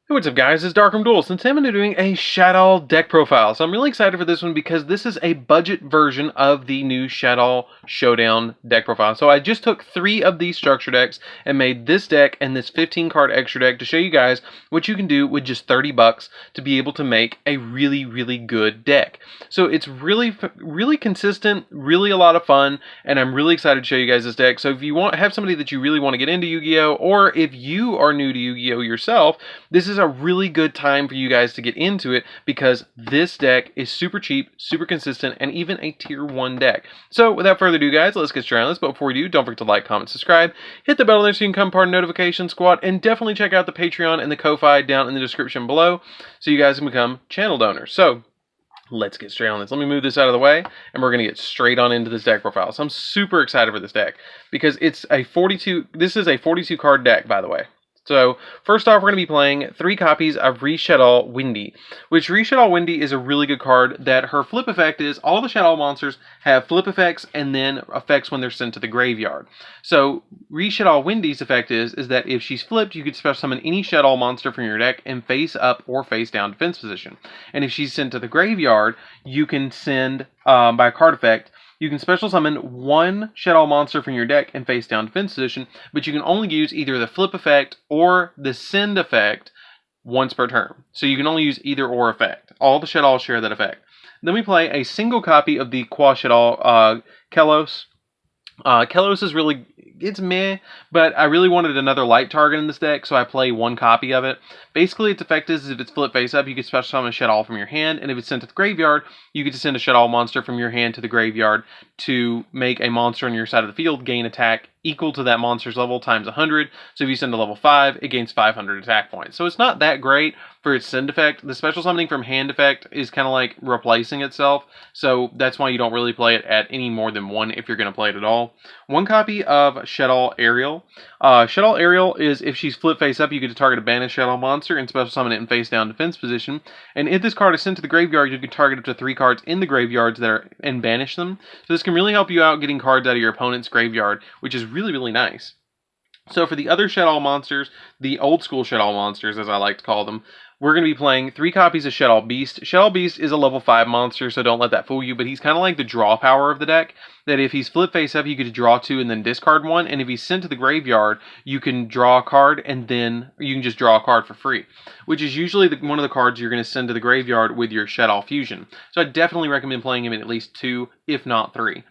Hey, what's up guys, it's DarkArmedDuelist, and today I'm going to be doing a Shaddoll deck profile. So I'm really excited for this one because this is a budget version of the new Shaddoll Showdown deck profile. So I just took 3 of these structure decks and made this deck and this 15 card extra deck to show you guys what you can do with just 30 bucks to be able to make a really good deck. So it's really consistent, really a lot of fun, and I'm really excited to show you guys this deck. So if you have somebody that you really want to get into Yu-Gi-Oh, or if you are new to Yu-Gi-Oh yourself, this is a really good time for you guys to get into it because this deck is super cheap, super consistent, and even a tier 1 deck. So without further ado guys, let's get started on this. But before we do, don't forget to like, comment, subscribe, hit the bell there so you can become part of the notification squad, and definitely check out the Patreon and the Ko-Fi down in the description below so you guys can become channel donors. So let's get straight on this. Let me move this out of the way, and we're going to get straight on into this deck profile. So I'm super excited for this deck because it's a 42. This is a 42 card deck, by the way. So first off, we're going to be playing 3 copies of Shaddoll Windy, which Shaddoll Windy is a really good card that her flip effect is all the Shaddoll monsters have flip effects and then effects when they're sent to the graveyard. So Shaddoll Windy's effect is that if she's flipped, you could special summon any Shaddoll monster from your deck in face up or face down defense position. And if she's sent to the graveyard, you can send, by a card effect, you can special summon 1 Shaddoll monster from your deck in face down defense position, but you can only use either the flip effect or the send effect once per turn. So you can only use either or effect. All the Shaddolls share that effect. Then we play a single copy of the Shaddoll Kelos. Kelos is really, it's meh, but I really wanted another light target in this deck, so I play 1 copy of it. Basically, its effect is if it's flip face up, you can special summon a Shaddoll from your hand, and if it's sent to the graveyard, you get to send a Shaddoll monster from your hand to the graveyard to make a monster on your side of the field gain attack equal to that monster's level times 100. So if you send to level 5, it gains 500 attack points. So it's not that great for its send effect. The special summoning from hand effect is kind of like replacing itself, so that's why you don't really play it at any more than 1 if you're going to play it at all. 1 copy of Shaddoll Ariel. Shaddoll Ariel is if she's flip face up, you get to target a banished Shaddoll monster and special summon it in face down defense position. And if this card is sent to the graveyard, you can target up to 3 cards in the graveyards and banish them. So this can really help you out getting cards out of your opponent's graveyard, which is really nice. So for the other Shaddoll monsters, the old school Shaddoll monsters as I like to call them, we're going to be playing 3 copies of Shaddoll Beast. Shaddoll Beast is a level 5 monster, so don't let that fool you, but he's kind of like the draw power of the deck, that if he's flip face up, you get to draw 2 and then discard 1, and if he's sent to the graveyard, you can draw a card, and then you can just draw a card for free, which is usually one of the cards you're going to send to the graveyard with your Shaddoll Fusion. So I definitely recommend playing him in at least 2, if not 3.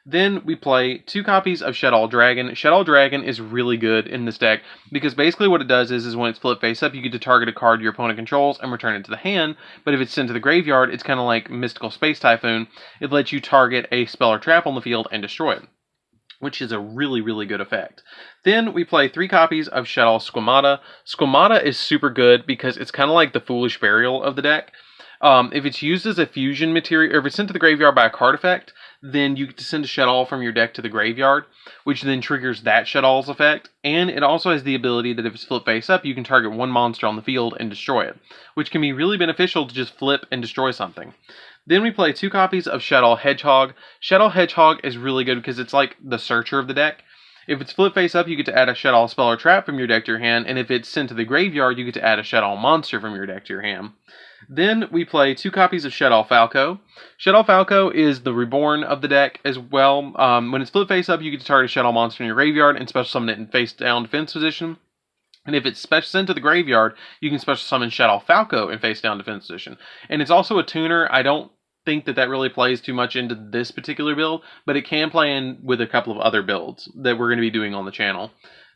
Then we play 2 copies of Shaddoll Dragon. Shaddoll Dragon is really good in this deck because basically what it does is when it's flip face up, you get to target a card your opponent controls and return it to the hand. But if it's sent to the graveyard, it's kind of like Mystical Space Typhoon. It lets you target a spell or trap on the field and destroy it, which is a really good effect. Then we play 3 copies of Shaddoll Squamata. Squamata is super good because it's kind of like the Foolish Burial of the deck. If it's used as a fusion material, or if it's sent to the graveyard by a card effect, then you get to send a Shaddoll from your deck to the graveyard, which then triggers that Shaddoll's effect. And it also has the ability that if it's flip face up, you can target 1 monster on the field and destroy it, which can be really beneficial to just flip and destroy something. Then we play 2 copies of Shaddoll Hedgehog. Shaddoll Hedgehog is really good because it's like the searcher of the deck. If it's flip face up, you get to add a Shaddoll spell or trap from your deck to your hand, and if it's sent to the graveyard, you get to add a Shaddoll monster from your deck to your hand. Then we play 2 copies of Shaddoll Falco. Shaddoll Falco is the reborn of the deck as well. When it's flip face up, you get to target a Shaddoll monster in your graveyard and special summon it in face down defense position. And if it's sent to the graveyard, you can special summon Shaddoll Falco in face down defense position. And it's also a tuner. I don't think that really plays too much into this particular build, but it can play in with a couple of other builds that we're going to be doing on the channel.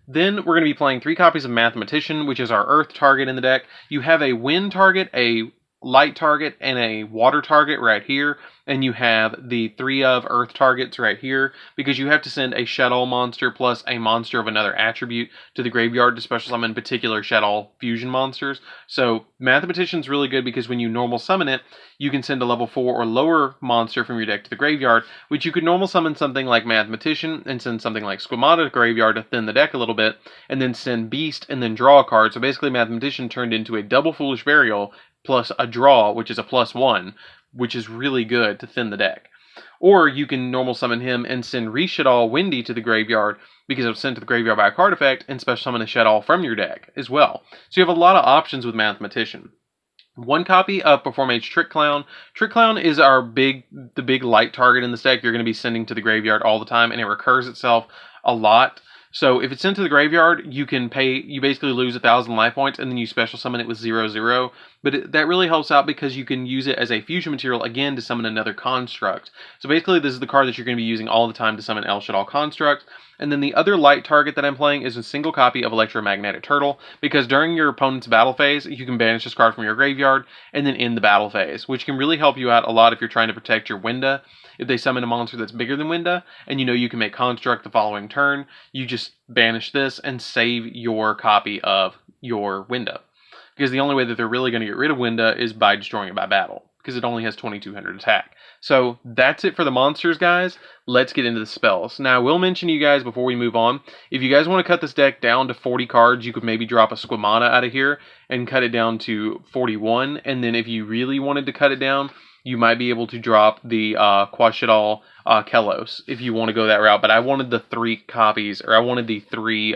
Then we're going to be playing 3 copies of Mathematician, which is our earth target in the deck. You have a wind target, a light target, and a water target right here, and you have the 3 of earth targets right here because you have to send a Shaddoll monster plus a monster of another attribute to the graveyard to special summon particular Shaddoll fusion monsters. So Mathematician's really good because when you normal summon it, you can send a level 4 or lower monster from your deck to the graveyard, which you could normal summon something like Mathematician and send something like Squamata to the graveyard to thin the deck a little bit, and then send Beast and then draw a card. So basically Mathematician turned into a double Foolish Burial plus a draw, which is a +1, which is really good to thin the deck. Or you can normal summon him and send Shaddoll Windy to the graveyard because it was sent to the graveyard by a card effect, and special summon a Shaddoll from your deck as well. So you have a lot of options with Mathematician. One copy of Perform Age Trick Clown. Trick Clown is the big light target in this deck you're going to be sending to the graveyard all the time, and it recurs itself a lot. So if it's sent to the graveyard, you basically lose 1,000 life points, and then you special summon it with 0/0. But that really helps out because you can use it as a fusion material again to summon another construct. So basically this is the card that you're going to be using all the time to summon El Shaddoll Construct. And then the other light target that I'm playing is a single copy of Electromagnetic Turtle, because during your opponent's battle phase, you can banish this card from your graveyard and then end the battle phase, which can really help you out a lot if you're trying to protect your Winda. If they summon a monster that's bigger than Winda, and you know you can make Construct the following turn, you just banish this and save your copy of your Winda. Because the only way that they're really going to get rid of Winda is by destroying it by battle, because it only has 2,200 attack. So that's it for the monsters, guys. Let's get into the spells. Now, I will mention to you guys before we move on, if you guys want to cut this deck down to 40 cards, you could maybe drop a Squamata out of here and cut it down to 41. And then if you really wanted to cut it down, you might be able to drop the Shaddoll Kelos if you want to go that route. But I wanted the 3 copies, or I wanted the 3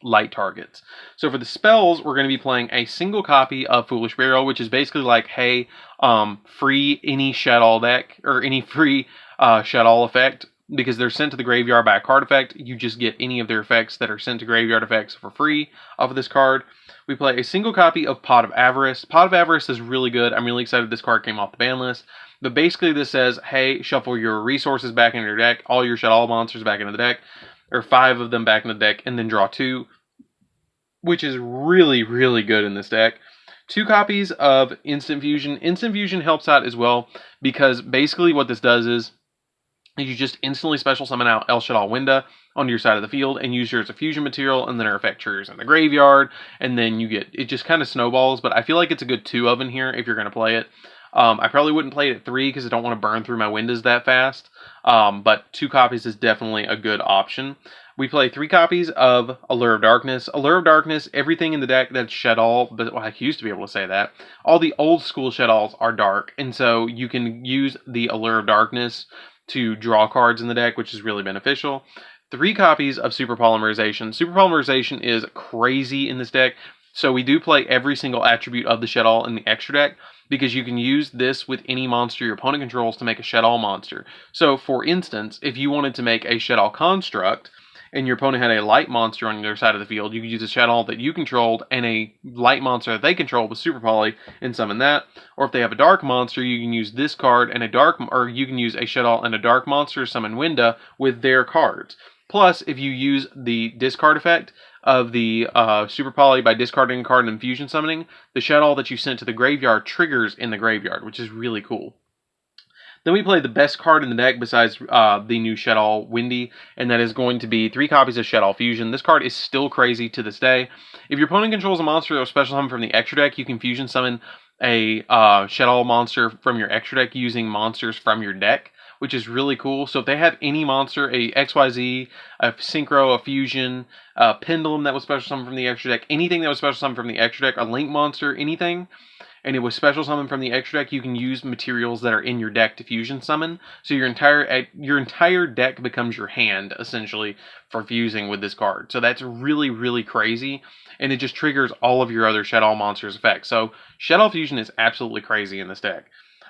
light targets. So for the spells, we're going to be playing a single copy of Foolish Burial, which is basically like, hey, free any Shaddoll deck, or any free Shaddoll effect, because they're sent to the graveyard by a card effect. You just get any of their effects that are sent to graveyard effects for free off of this card. We play a single copy of Pot of Avarice. Pot of Avarice is really good. I'm really excited this card came off the ban list. But basically this says, hey, shuffle your resources back into your deck, all your Shaddoll monsters back into the deck, or 5 of them back in the deck, and then draw 2, which is really, really good in this deck. 2 copies of Instant Fusion. Instant Fusion helps out as well, because basically what this does is you just instantly special summon out El Shaddoll Winda onto your side of the field and use her as a fusion material, and then her effect triggers in the graveyard, and then you get, it just kind of snowballs, but I feel like it's a good 2 of in here if you're going to play it. I probably wouldn't play it at 3 because I don't want to burn through my Windas that fast. But 2 copies is definitely a good option. We play 3 copies of Allure of Darkness. Allure of Darkness, everything in the deck that's Shaddoll, but well, I used to be able to say that. All the old school Shaddolls are dark, and so you can use the Allure of Darkness to draw cards in the deck, which is really beneficial. 3 copies of Super Polymerization. Super Polymerization is crazy in this deck. So we do play every single attribute of the Shaddoll in the extra deck, because you can use this with any monster your opponent controls to make a Shaddoll monster. So, for instance, if you wanted to make a Shaddoll Construct, and your opponent had a light monster on your side of the field, you could use a Shaddoll that you controlled and a light monster that they control with Super Poly and summon that. Or if they have a dark monster, you can use this card and you can use a Shaddoll and a dark monster to summon Winda with their cards. Plus, if you use the discard effect of the Super Poly by discarding a card and fusion summoning, the Shaddoll that you sent to the graveyard triggers in the graveyard, which is really cool. Then we play the best card in the deck besides the new Shaddoll Windy, and that is going to be 3 copies of Shaddoll Fusion. This card is still crazy to this day. If your opponent controls a monster or special summon from the extra deck, you can fusion summon a Shaddoll monster from your extra deck using monsters from your deck, which is really cool. So if they have any monster, a XYZ, a Synchro, a Fusion, a Pendulum that was special summoned from the extra deck, anything that was special summoned from the extra deck, a Link monster, anything, and it was special summoned from the extra deck, you can use materials that are in your deck to fusion summon. So your entire deck becomes your hand, essentially, for fusing with this card. So that's really, really crazy, and it just triggers all of your other Shaddoll monsters' effects. So Shaddoll Fusion is absolutely crazy in this deck.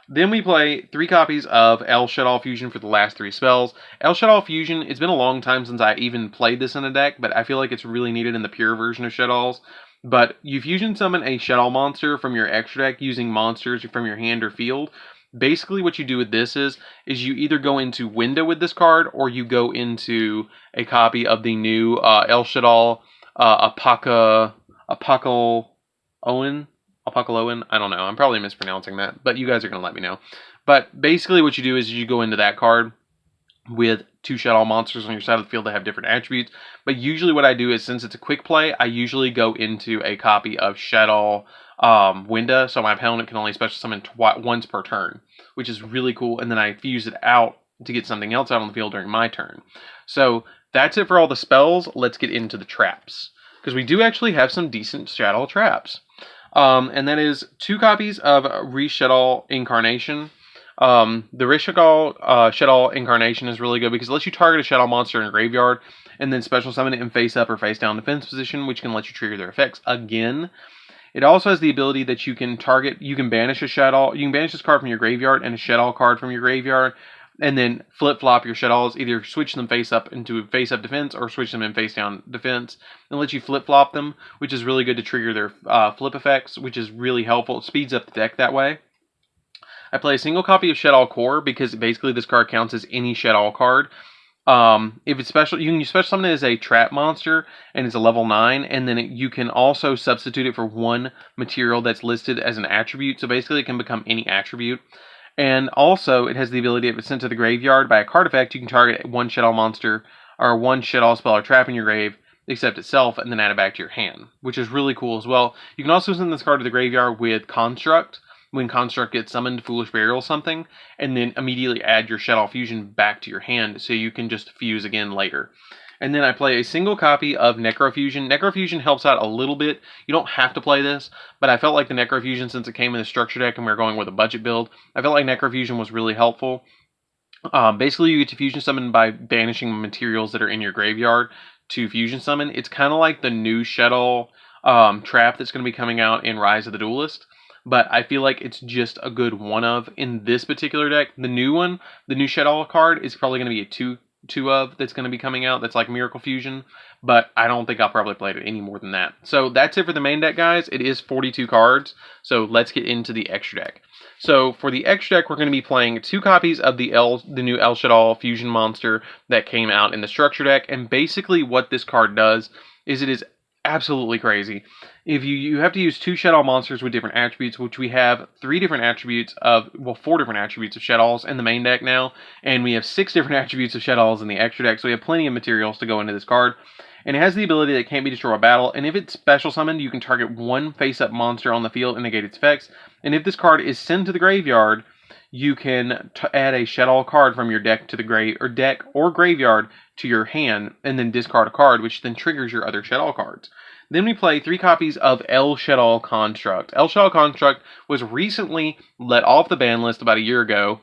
Then we play 3 copies of El Shaddoll Fusion for the last 3 spells. El Shaddoll Fusion, it's been a long time since I even played this in a deck, but I feel like it's really needed in the pure version of Shaddolls. But you fusion summon a Shaddoll monster from your extra deck using monsters from your hand or field. Basically what you do with this is you either go into Winda with this card, or you go into a copy of the new El Shaddoll Apocalypse Owen. I don't know. I'm probably mispronouncing that, but you guys are going to let me know. But basically what you do is you go into that card with 2 Shaddoll monsters on your side of the field that have different attributes. But usually what I do is, since it's a quick play, I usually go into a copy of Shaddoll Winda, so my opponent can only special summon once per turn, which is really cool. And then I fuse it out to get something else out on the field during my turn. So that's it for all the spells. Let's get into the traps, because we do actually have some decent Shaddoll traps. And that is 2 copies of Shaddoll Incarnation. The Shaddoll Incarnation is really good because it lets you target a Shaddoll monster in a graveyard and then special summon it in face up or face down defense position, which can let you trigger their effects again. It also has the ability that you can banish a Shaddoll. You can banish this card from your graveyard and a Shaddoll card from your graveyard, and then flip-flop your Shaddolls, either switch them face up into face-up defense or switch them in face-down defense, and let you flip-flop them, which is really good to trigger their flip effects, which is really helpful. It speeds up the deck that way. I play a single copy of Shaddoll Core because basically this card counts as any Shaddoll card. If it's special, you can use special summon it as a trap monster, and it's a level 9, and then you can also substitute it for one material that's listed as an attribute, so basically it can become any attribute. And also, it has the ability, if it's sent to the graveyard by a card effect, you can target one Shaddoll monster, or one Shaddoll spell or trap in your grave, except itself, and then add it back to your hand, which is really cool as well. You can also send this card to the graveyard with Construct, when Construct gets summoned, Foolish Burial something, and then immediately add your Shaddoll Fusion back to your hand so you can just fuse again later. And then I play a single copy of Necrofusion. Necrofusion helps out a little bit. You don't have to play this, but I felt like the Necrofusion, since it came in the structure deck and we were going with a budget build, I felt like Necrofusion was really helpful. Basically, you get to Fusion Summon by banishing materials that are in your graveyard to Fusion Summon. It's kind of like the new Shaddoll trap that's going to be coming out in Rise of the Duelist. But I feel like it's just a good one-of in this particular deck. The new one, the new Shaddoll card, is probably going to be a two of that's going to be coming out. That's like Miracle Fusion. But I don't think I'll probably play it any more than that. So that's it for the main deck, guys. It is 42 cards. So let's get into the extra deck. So for the extra deck, we're going to be playing 2 copies of the new El Shaddoll Fusion monster that came out in the structure deck. And basically what this card does is it is absolutely crazy. If you have to use 2 Shaddoll monsters with different attributes, which we have 4 different attributes of Shaddolls in the main deck now, and we have 6 different attributes of Shaddolls in the extra deck, so we have plenty of materials to go into this card. And it has the ability that it can't be destroyed by battle, and if it's special summoned, you can target one face-up monster on the field and negate its effects. And if this card is sent to the graveyard, you can add a Shaddoll card from your deck to the deck or graveyard to your hand, and then discard a card, which then triggers your other Shaddoll cards. Then we play 3 copies of El Shaddoll Construct. El Shaddoll Construct was recently let off the ban list about a year ago,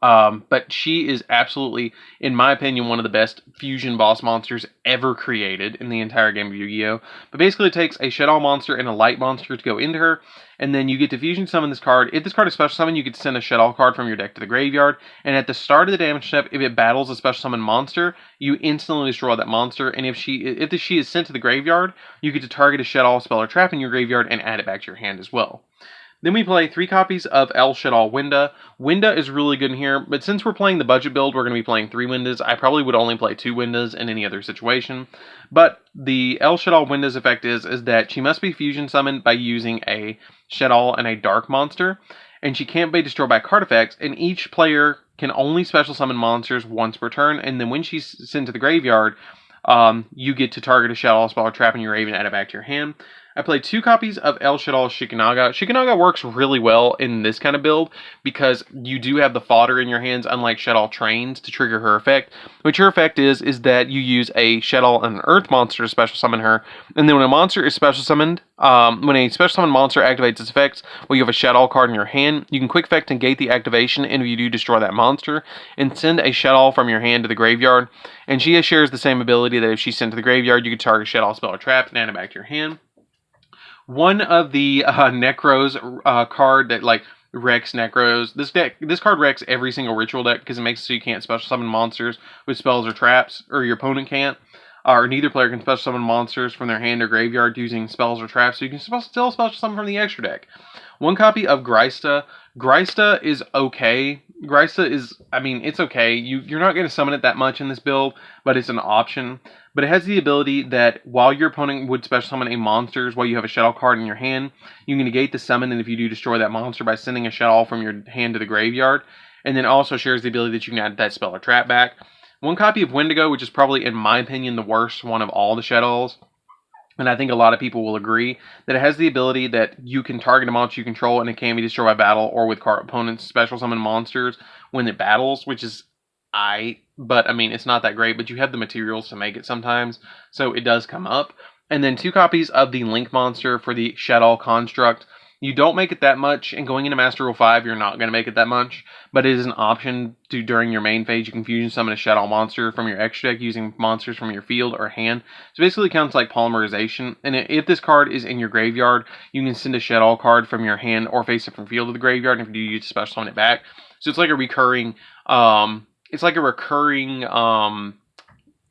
but she is absolutely, in my opinion, one of the best fusion boss monsters ever created in the entire game of Yu-Gi-Oh! But basically it takes a Shaddoll monster and a light monster to go into her, and then you get to fusion summon this card. If this card is special summon, you get to send a Shaddoll card from your deck to the graveyard, and at the start of the damage step, if it battles a special summon monster, you instantly destroy that monster, and if she is sent to the graveyard, you get to target a Shaddoll spell or trap in your graveyard and add it back to your hand as well. Then we play 3 copies of El Shaddoll Winda. Winda is really good in here, but since we're playing the budget build, we're going to be playing 3 Windas. I probably would only play 2 Windas in any other situation. But the El Shaddoll Winda's effect is that she must be fusion summoned by using a Shaddoll and a Dark monster, and she can't be destroyed by card effects, and each player can only special summon monsters once per turn, and then when she's sent to the graveyard, you get to target a Shaddoll spell or trap in your grave and add it back to your hand. I played 2 copies of El Shaddoll Shikinaga. Shikinaga works really well in this kind of build because you do have the fodder in your hands, unlike Shaddoll Trains, to trigger her effect. Which her effect is that you use a Shaddoll and an Earth monster to special summon her, and then when a monster is special summoned, when a special summon monster activates its effects, well, you have a Shaddoll card in your hand, you can quick effect negate the activation, and if you do, destroy that monster, and send a Shaddoll from your hand to the graveyard. And she shares the same ability that if she's sent to the graveyard, you can target Shaddoll spell or trap and add it back to your hand. One of the Necros card that like wrecks Necros. This card wrecks every single ritual deck because it makes it so you can't special summon monsters with spells or traps, or your opponent can't. Or neither player can special summon monsters from their hand or graveyard using spells or traps, so you can still special summon from the extra deck. 1 copy of Greista. Greista is okay. Greista is, I mean, it's okay. You're not going to summon it that much in this build, but it's an option. But it has the ability that while your opponent would special summon a monster while you have a Shaddoll card in your hand, you can negate the summon, and if you do, destroy that monster by sending a Shaddoll from your hand to the graveyard. And then also shares the ability that you can add that spell or trap back. 1 copy of Wendigo, which is probably, in my opinion, the worst one of all the Shaddolls. And I think a lot of people will agree that it has the ability that you can target a monster you control and it can be destroyed by battle or with opponents' special summon monsters when it battles, which is but I mean, it's not that great, but you have the materials to make it sometimes, so it does come up. And then 2 copies of the Link monster for the Shaddoll Construct. You don't make it that much, and going into Master Rule 5, you're not going to make it that much, but it is an option to, during your main phase, you can fusion summon a Shaddoll monster from your extra deck using monsters from your field or hand. So basically it counts like polymerization, and if this card is in your graveyard, you can send a Shaddoll card from your hand or face it from field to the graveyard, and if you do, you special summon it back. So it's like a recurring,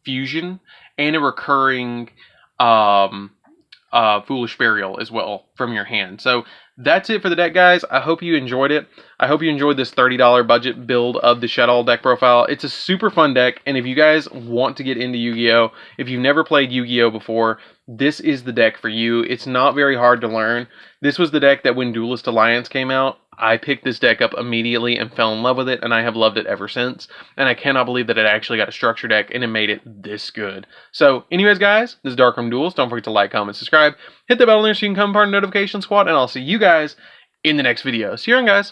fusion, and a recurring, Foolish Burial as well from your hand. So that's it for the deck, guys. I hope you enjoyed it. I hope you enjoyed this $30 budget build of the Shaddoll deck profile. It's a super fun deck, and if you guys want to get into Yu-Gi-Oh, if you've never played Yu-Gi-Oh before, this is the deck for you. It's not very hard to learn. This was the deck that when Duelist Alliance came out, I picked this deck up immediately and fell in love with it, and I have loved it ever since. And I cannot believe that it actually got a structure deck and it made it this good. So, anyways, guys, this is DarkArmedDuelist. Don't forget to like, comment, subscribe. Hit the bell there so you can become part of the notification squad, and I'll see you guys in the next video. See you around, guys.